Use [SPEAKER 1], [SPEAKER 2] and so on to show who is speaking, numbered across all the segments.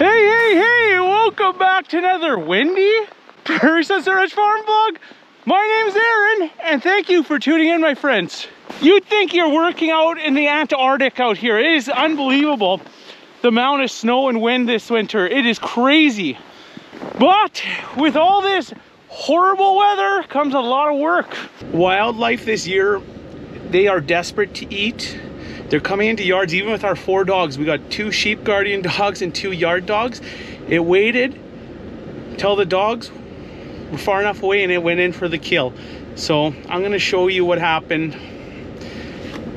[SPEAKER 1] Hey, welcome back to another windy Prairie Ranch Farm vlog. My name's Aaron, and thank you for tuning in, my friends. You'd think you're working out in the Antarctic out here. It is unbelievable, the amount of snow and wind this winter. It is crazy. But with all this horrible weather comes a lot of work. Wildlife this year, they are desperate to eat. They're coming into yards, even with our 4 dogs. We got 2 sheep guardian dogs and 2 yard dogs. It waited till the dogs were far enough away and it went in for the kill. So I'm gonna show you what happened.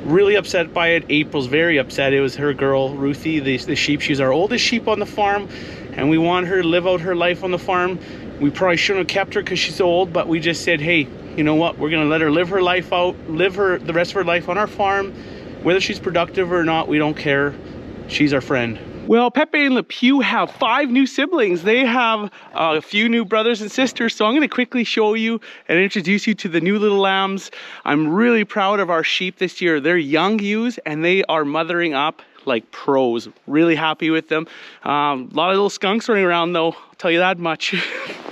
[SPEAKER 1] Really upset by it. April's very upset. It was her girl, Ruthie, the sheep. She's our oldest sheep on the farm, and we want her to live out her life on the farm. We probably shouldn't have kept her because she's so old, but we just said, hey, you know what? We're gonna let her live her life out, live the rest of her life on our farm. Whether she's productive or not, we don't care. She's our friend. Well, Pepe and Le Pew have 5 new siblings. They have a few new brothers and sisters. So I'm going to quickly show you and introduce you to the new little lambs. I'm really proud of our sheep this year. They're young ewes and they are mothering up like pros. Really happy with them. A lot of little skunks running around though, I'll tell you that much.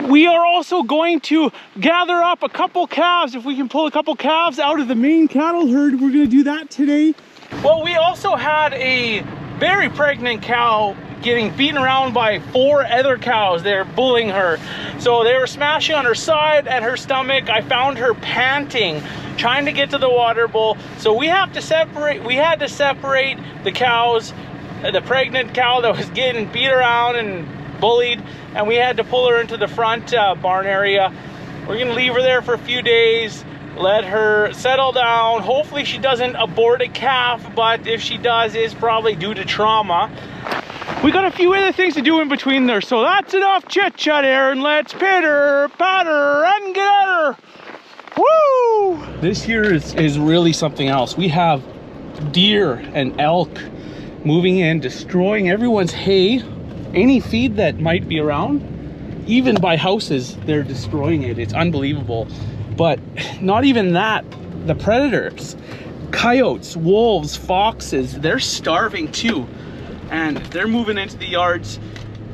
[SPEAKER 1] We are also going to gather up a couple calves. If we can pull a couple calves out of the main cattle herd, we're going to do that today. Well, we also had a very pregnant cow getting beaten around by 4 other cows. They're bullying her. So they were smashing on her side and her stomach. I found her panting, trying to get to the water bowl. So we had to separate the cows, the pregnant cow that was getting beat around and bullied, and we had to pull her into the front barn area. We're gonna leave her there for a few days, let her settle down. Hopefully she doesn't abort a calf, but if she does, it's probably due to trauma. We got a few other things to do in between there, so that's enough chit chat, Aaron. Let's pitter patter and get at her. Woo! This year is really something else. We have deer and elk moving in, destroying everyone's hay, any feed that might be around. Even by houses, they're destroying it. It's unbelievable. But not even that, the predators, coyotes, wolves, foxes, they're starving too. And they're moving into the yards.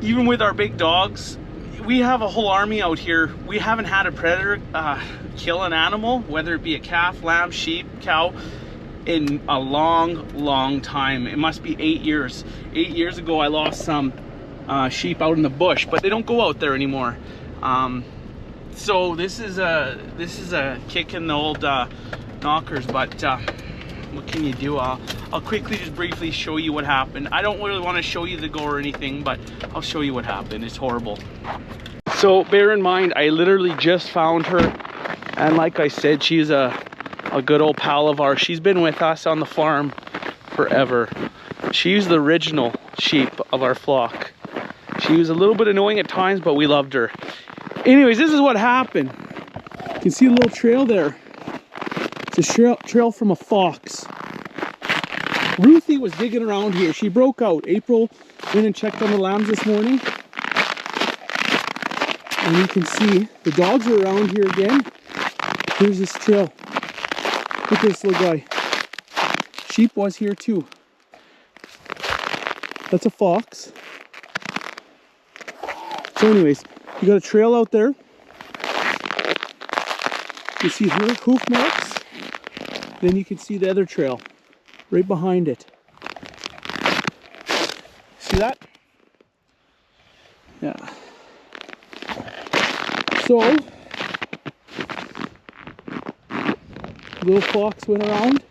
[SPEAKER 1] Even with our big dogs, we have a whole army out here. We haven't had a predator kill an animal, whether it be a calf, lamb, sheep, cow, in a long time. It must be 8 years. 8 years ago, I lost some sheep out in the bush, but they don't go out there anymore. So this is a kick in the old knockers, but what can you do? I'll quickly just briefly show you what happened. I don't really want to show you the go or anything, but I'll show you what happened. It's horrible. So bear in mind, I literally just found her, and like I said, she's a good old pal of ours. She's been with us on the farm forever. She's the original sheep of our flock. She was a little bit annoying at times, but we loved her. Anyways, this is what happened. You can see a little trail there. It's a trail from a fox. Ruthie was digging around here. She broke out. April went and checked on the lambs this morning. And you can see the dogs are around here again. Here's this trail. Look at this little guy. Sheep was here too. That's a fox. So anyways, you got a trail out there. You see her hoof marks. Then you can see the other trail right behind it. See that? Yeah. So, little fox went around.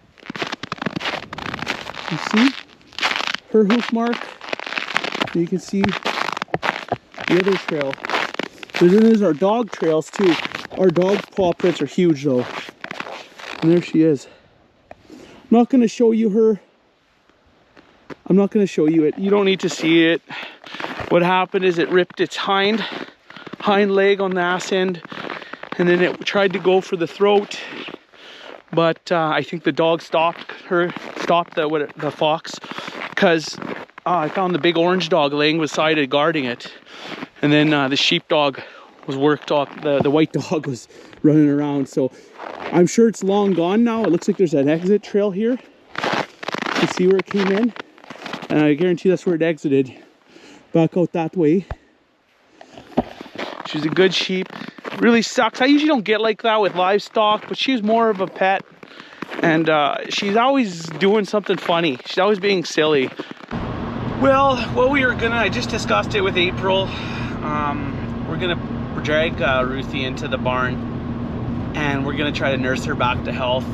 [SPEAKER 1] You see her hoof mark. And you can see the other trail. Then there's our dog trails too. Our dog paw prints are huge though. And there she is. I'm not going to show you her. I'm not going to show you it. You don't need to see it. What happened is it ripped its hind leg on the ass end, and then it tried to go for the throat. But I think the dog stopped the fox, because I found the big orange dog laying beside it guarding it. And then the sheepdog was worked off, the white dog was running around. So I'm sure it's long gone now. It looks like there's an exit trail here. You can see where it came in. And I guarantee that's where it exited. back out that way. She's a good sheep. Really sucks. I usually don't get like that with livestock, but she's more of a pet. And she's always doing something funny. She's always being silly. Well, I just discussed it with April. We're gonna drag Ruthie into the barn, and we're gonna try to nurse her back to health.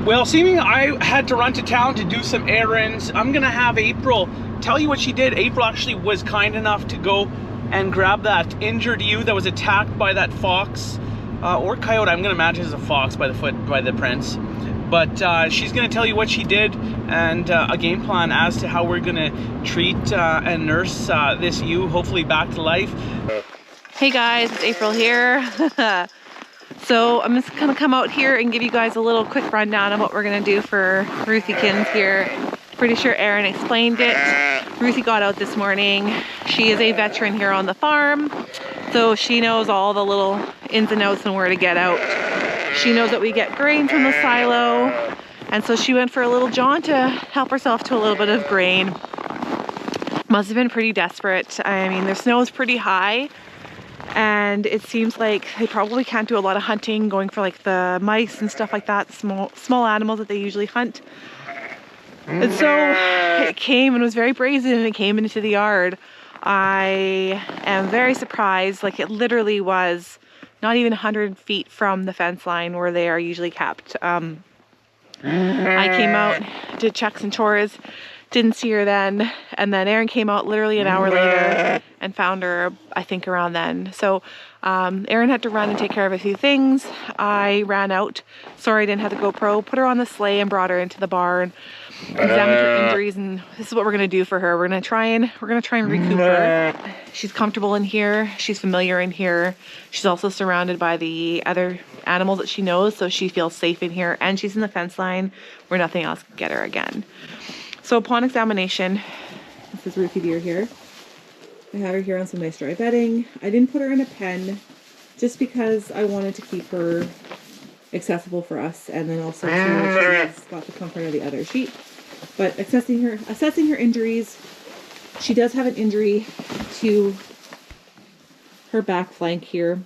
[SPEAKER 1] Well, seeming I had to run to town to do some errands, I'm gonna have April tell you what she did. April actually was kind enough to go and grab that injured ewe that was attacked by that fox or coyote. I'm gonna imagine it's a fox by the prints. But she's gonna tell you what she did and a game plan as to how we're gonna treat and nurse this ewe, hopefully back to life.
[SPEAKER 2] Hey guys, it's April here. So I'm just gonna come out here and give you guys a little quick rundown of what we're gonna do for Ruthie-kins here. Pretty sure Erin explained it. Ruthie got out this morning. She is a veteran here on the farm, so she knows all the little ins and outs and where to get out. She knows that we get grain from the silo, and so she went for a little jaunt to help herself to a little bit of grain. Must have been pretty desperate. I mean, the snow is pretty high, and it seems like they probably can't do a lot of hunting, going for like the mice and stuff like that, small animals that they usually hunt. And so it came and was very brazen, and it came into the yard. I am very surprised. Like, it literally was not even 100 feet from the fence line where they are usually kept. I came out, did checks and chores, didn't see her then, and then Erin came out literally an hour later and found her, I think, around then. So Erin had to run and take care of a few things. I ran out, sorry I didn't have the GoPro, put her on the sleigh and brought her into the barn, examined her injuries, and this is what we're gonna do for her. We're gonna try and recoup her. She's comfortable in here, she's familiar in here. She's also surrounded by the other animals that she knows, so she feels safe in here, and she's in the fence line where nothing else can get her again. So upon examination, this is Ruthie Deer here. I have her here on some nice dry bedding. I didn't put her in a pen just because I wanted to keep her accessible for us, and then also she's got the comfort of the other sheep. But assessing her injuries, she does have an injury to her back flank here.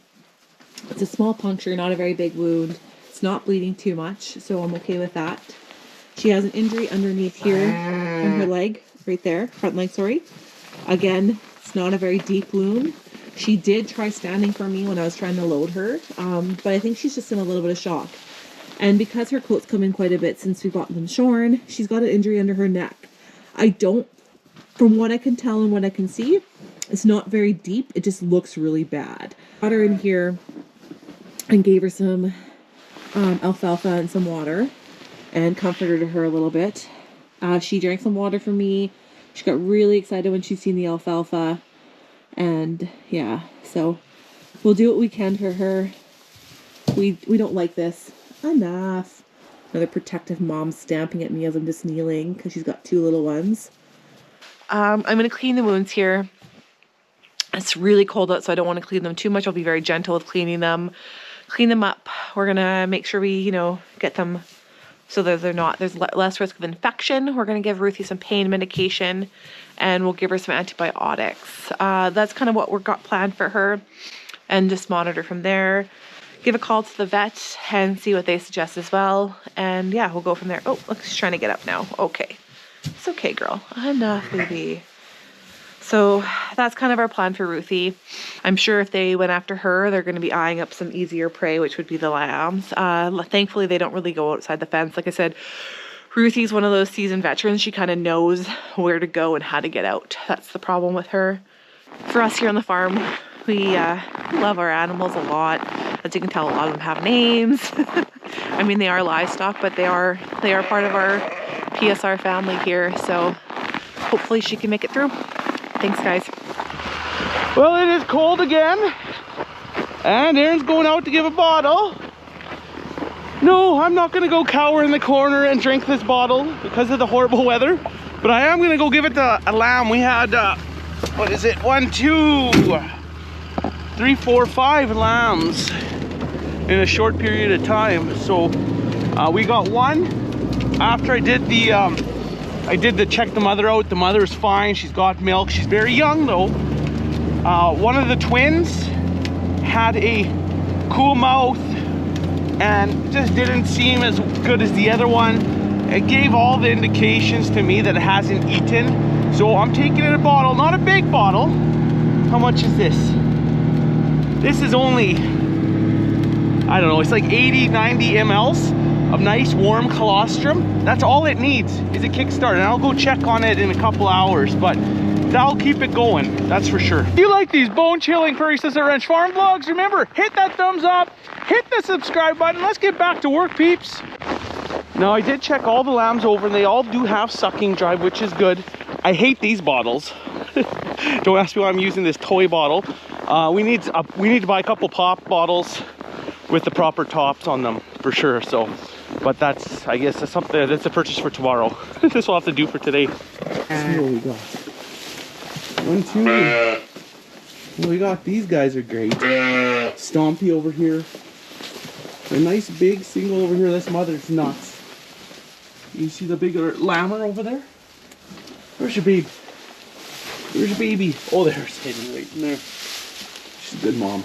[SPEAKER 2] It's a small puncture, not a very big wound. It's not bleeding too much, so I'm okay with that. She has an injury underneath here on her leg, right there, front leg, sorry. Again, it's not a very deep wound. She did try standing for me when I was trying to load her, but I think she's just in a little bit of shock. And because her coat's come in quite a bit since we got them shorn, she's got an injury under her neck. From what I can tell and what I can see, it's not very deep. It just looks really bad. Got her in here and gave her some alfalfa and some water and comforted her a little bit. She drank some water from me. She got really excited when she seen the alfalfa. And yeah, so we'll do what we can for her. We don't like this. Enough. Another protective mom stamping at me as I'm just kneeling because she's got two little ones. I'm going to clean the wounds here. It's really cold out, so I don't want to clean them too much. I'll be very gentle with cleaning them. Clean them up. We're going to make sure we, get them so that there's less risk of infection. We're going to give Ruthie some pain medication, and we'll give her some antibiotics. That's kind of what we've got planned for her, and just monitor from there. Give a call to the vet and see what they suggest as well. And yeah, we'll go from there. Oh, look, she's trying to get up now. Okay. It's okay, girl. Enough, baby. So that's kind of our plan for Ruthie. I'm sure if they went after her, they're going to be eyeing up some easier prey, which would be the lambs. Thankfully, they don't really go outside the fence. Like I said, Ruthie's one of those seasoned veterans. She kind of knows where to go and how to get out. That's the problem with her. For us here on the farm, we love our animals a lot. As you can tell, a lot of them have names. I mean, they are livestock, but they are part of our PSR family here. So hopefully she can make it through. Thanks, guys.
[SPEAKER 1] Well, it is cold again, and Erin's going out to give a bottle. No, I'm not gonna go cower in the corner and drink this bottle because of the horrible weather, but I am gonna go give it to a lamb. We had, what is it? 1, 2, 3, 4, 5 lambs in a short period of time. So we got one after I did the I did check the mother out. The mother is fine. She's got milk. She's very young though. One of the twins had a cool mouth and just didn't seem as good as the other one. It gave all the indications to me that it hasn't eaten. So I'm taking it in a bottle, not a big bottle. How much is this? This is only, I don't know, it's like 80, 90 mLs of nice warm colostrum. That's all it needs is a kickstart, and I'll go check on it in a couple hours, but that'll keep it going, that's for sure. If you like these bone-chilling Prairie Sunset Ranch farm vlogs, remember, hit that thumbs up, hit the subscribe button. Let's get back to work, peeps. Now, I did check all the lambs over, and they all do have sucking drive, which is good. I hate these bottles. Don't ask me why I'm using this toy bottle. We need to buy a couple pop bottles with the proper tops on them for sure. So, but that's, I guess that's something, that's a purchase for tomorrow. This will have to do for today. Let's see what we got. 1, 2. We got, these guys are great. Stompy over here. A nice big single over here. This mother's nuts. You see the bigger lammer over there? Where's your baby? Where's your baby? Oh, there's hidden right in there. She's a good mom.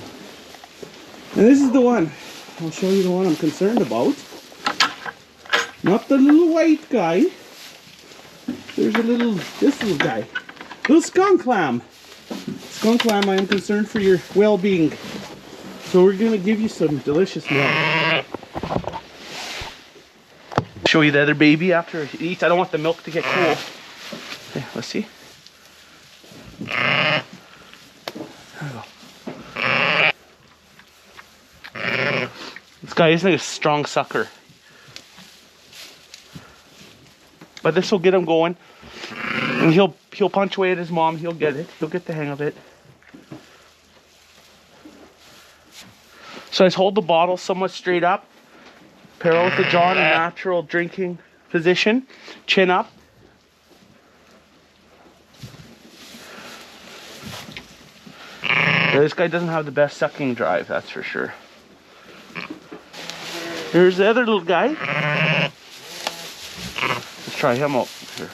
[SPEAKER 1] And this is the one. I'll show you the one I'm concerned about. Not the little white guy. There's this little guy. Little skunk lamb. Skunk lamb, I am concerned for your well-being. So we're gonna give you some delicious milk. Show you the other baby after it eats. I don't want the milk to get cool. Okay, let's see. There we go. This guy isn't a strong sucker, but this will get him going, and he'll punch away at his mom. He'll get it. He'll get the hang of it. So I just hold the bottle somewhat straight up, parallel with the jaw in a natural drinking position, chin up. Yeah, this guy doesn't have the best sucking drive, that's for sure. Here's the other little guy. Let's try him out here.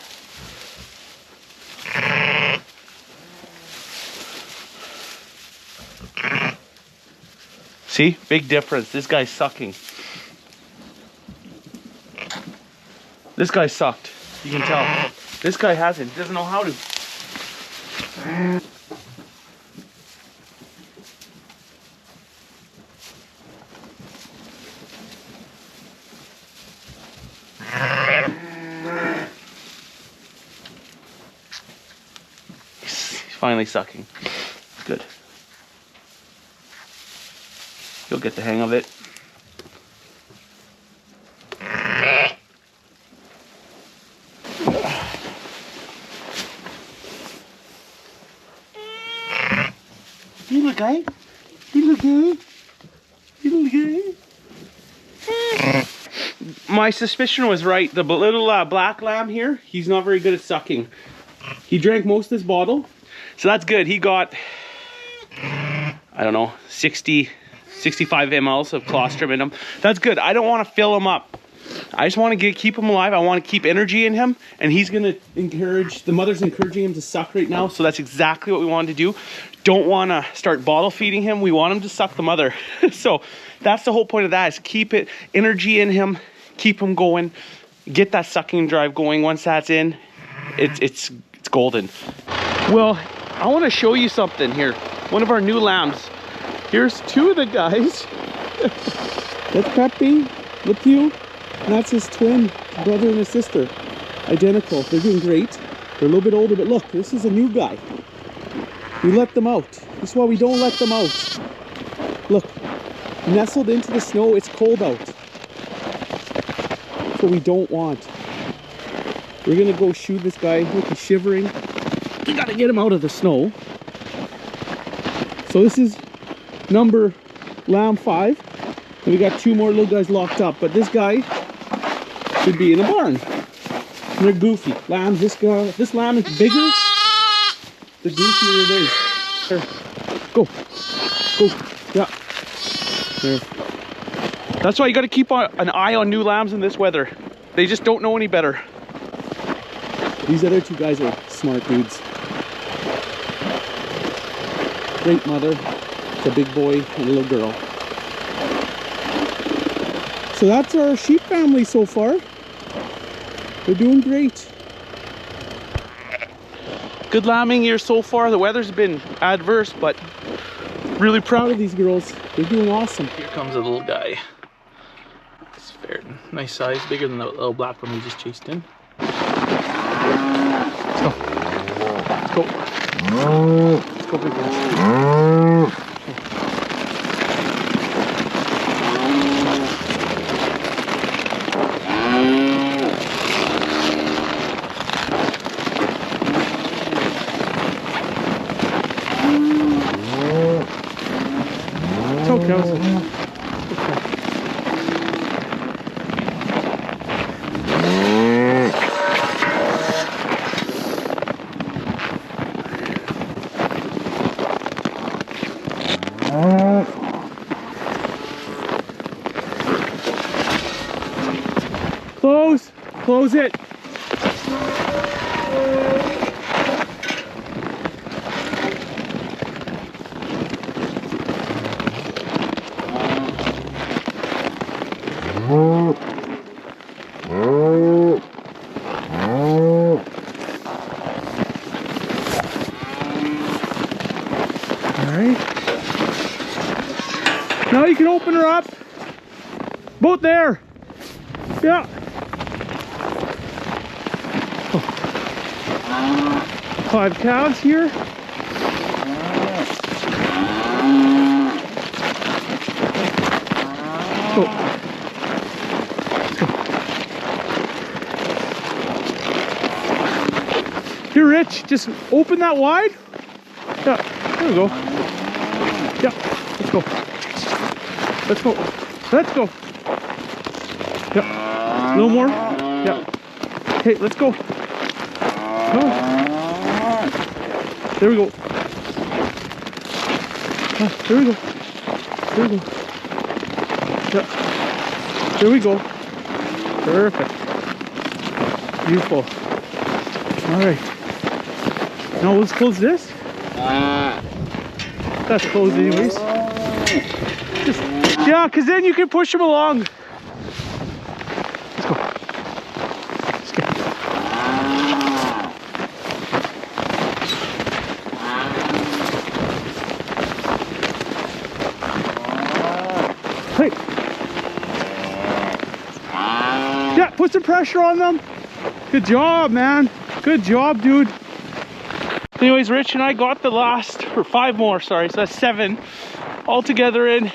[SPEAKER 1] See, big difference. This guy's sucking. This guy sucked. You can tell. This guy hasn't. He doesn't know how to. He's finally sucking. Good. You'll get the hang of it. You little guy. You little guy. You little guy. My suspicion was right. The little black lamb here, he's not very good at sucking. He drank most of this bottle, so that's good. He got, I don't know, 60, 65 mLs of colostrum in him. That's good. I don't want to fill him up. I just want to keep him alive. I want to keep energy in him, and he's going to encourage, the mother's encouraging him to suck right now, so that's exactly what we want to do. Don't want to start bottle feeding him. We want him to suck the mother. So that's the whole point of that, is keep it, energy in him, keep him going, get that sucking drive going. Once that's in, it's golden. Well, I want to show you something here. One of our new lambs. Here's two of the guys. That's Pepe with you. And that's his twin brother and his sister. Identical. They're doing great. They're a little bit older, but look, this is a new guy. We let them out. This is why we don't let them out. Look, nestled into the snow, it's cold out. That's what we don't want. We're gonna go shoot this guy. Look, he's shivering. We gotta get him out of the snow. So this is number lamb 5. And we got 2 more little guys locked up. But this guy should be in a barn. And they're goofy. Lambs, this lamb is bigger, the goofier it is. Here. Go. Go. Yeah. There. That's why you gotta keep an eye on new lambs in this weather. They just don't know any better. These other two guys are smart dudes. Great mother. It's a big boy and a little girl. So that's our sheep family so far. They're doing great. Good lambing year so far. The weather's been adverse, but really proud of these girls. They're doing awesome. Here comes a little guy. It's fair, nice size, bigger than the little black one we just chased in. Let's go. Let's go. Let's go, big boy. Close it. Now you can open her up. Boat there. Yeah. 5 calves here. Go. Let's go. Here, Rich, just open that wide. Yeah, there we go. Yeah, let's go. Let's go. Let's go. Yeah, a little more. Yeah. Okay, let's go. Oh. There we go. There we go. There we go. Yeah. There we go. Perfect. Beautiful. All right. Now let's close this. That's closed anyways. Just, yeah, because then you can push them along. Let's go. Let's go. Hey. Yeah, put some pressure on them. Good job, man. Good job, dude. Anyways, Rich and I got the last, or 5 more, sorry, so that's 7 all together in.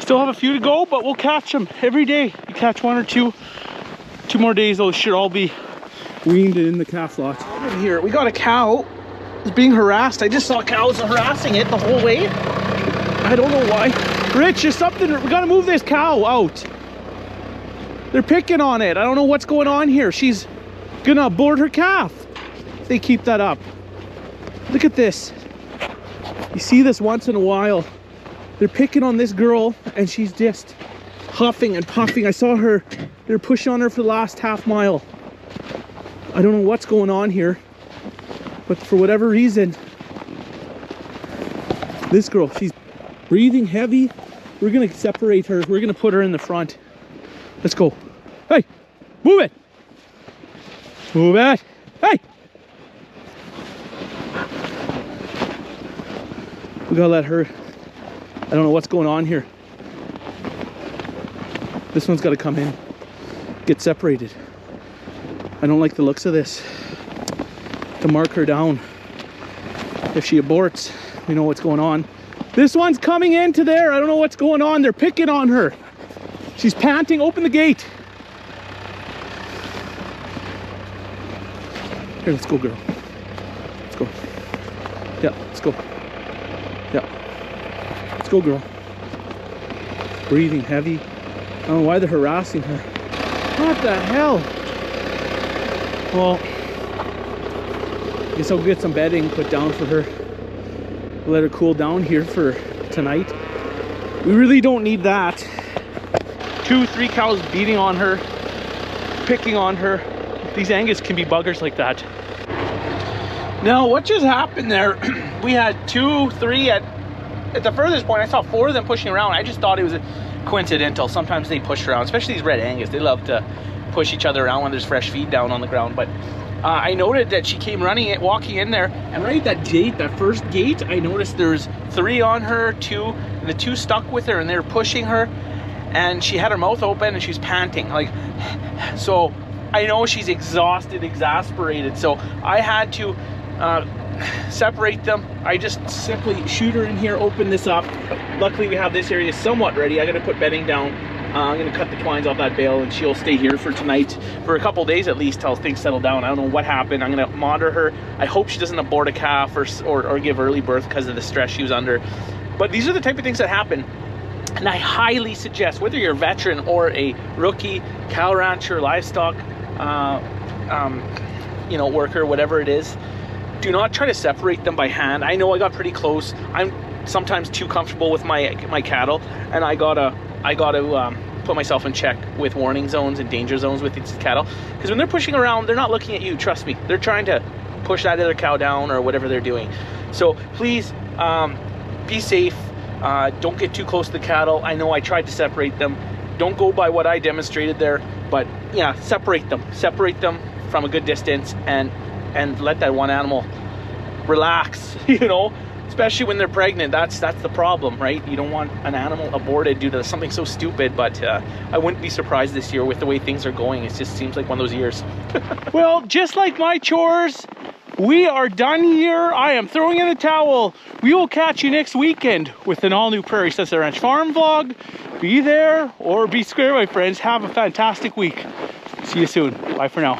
[SPEAKER 1] Still have a few to go, but we'll catch them every day. You catch 1 or 2. 2 more days, those should all be weaned in the calf lot. Over here, we got a cow. It's being harassed. I just saw cows harassing it the whole way. I don't know why. Rich, there's something, we gotta move this cow out. They're picking on it. I don't know what's going on here. She's gonna abort her calf. They keep that up. Look at this. You see this once in a while. They're picking on this girl and she's just huffing and puffing. I saw her, they're pushing on her for the last half mile. I don't know what's going on here, but for whatever reason, this girl, she's breathing heavy. We're gonna separate her. We're gonna put her in the front. Let's go. Hey, move it. Move it. Hey. We gotta let her, I don't know what's going on here. This one's gotta come in, get separated. I don't like the looks of this. To mark her down. If she aborts, we know what's going on. This one's coming into there. I don't know what's going on. They're picking on her. She's panting. Open the gate. Here, let's go, girl. Let's go. Yeah, let's go. Yeah. Let's go, girl. Breathing heavy. I don't know why they're harassing her. What the hell? Well, I guess I'll get some bedding put down for her. Let her cool down here for tonight. We really don't need that. 2, 3 cows beating on her, picking on her. These Angus can be buggers like that. Now, what just happened there, we had 2, 3 at the furthest point. I saw 4 of them pushing around. I just thought it was coincidental. Sometimes they push around, especially these red Angus. They love to push each other around when there's fresh feed down on the ground. But I noted that she came walking in there, and right at that gate, that first gate, I noticed there's 3 on her, 2, and the 2 stuck with her, and they're pushing her, and she had her mouth open and she's panting, like, so I know she's exhausted, exasperated. So I had to separate them. I just simply shoot her in here, open this up. Luckily we have this area somewhat ready. I gotta put bedding down. I'm gonna cut the twines off that bale, and she'll stay here for tonight, for a couple days at least, till things settle down. I don't know what happened. I'm gonna monitor her. I hope she doesn't abort a calf or give early birth because of the stress she was under. But these are the type of things that happen. And I highly suggest, whether you're a veteran or a rookie cow rancher, livestock, you know, worker, whatever it is, do not try to separate them by hand. I know I got pretty close. I'm sometimes too comfortable with my cattle, and I gotta put myself in check with warning zones and danger zones with these cattle, because when they're pushing around, they're not looking at you. Trust me, they're trying to push that other cow down or whatever they're doing. So please be safe. Don't get too close to the cattle. I know I tried to separate them. Don't go by what I demonstrated there, but yeah, separate them from a good distance, and let that one animal relax, you know, especially when they're pregnant. That's the problem, right? You don't want an animal aborted due to something so stupid. But I wouldn't be surprised this year with the way things are going. It just seems like one of those years. Well, just like my chores, we are done here. I am throwing in the towel. We will catch you next weekend with an all new Prairie Sunset Ranch farm vlog. Be there or be square, my friends. Have a fantastic week. See you soon. Bye for now.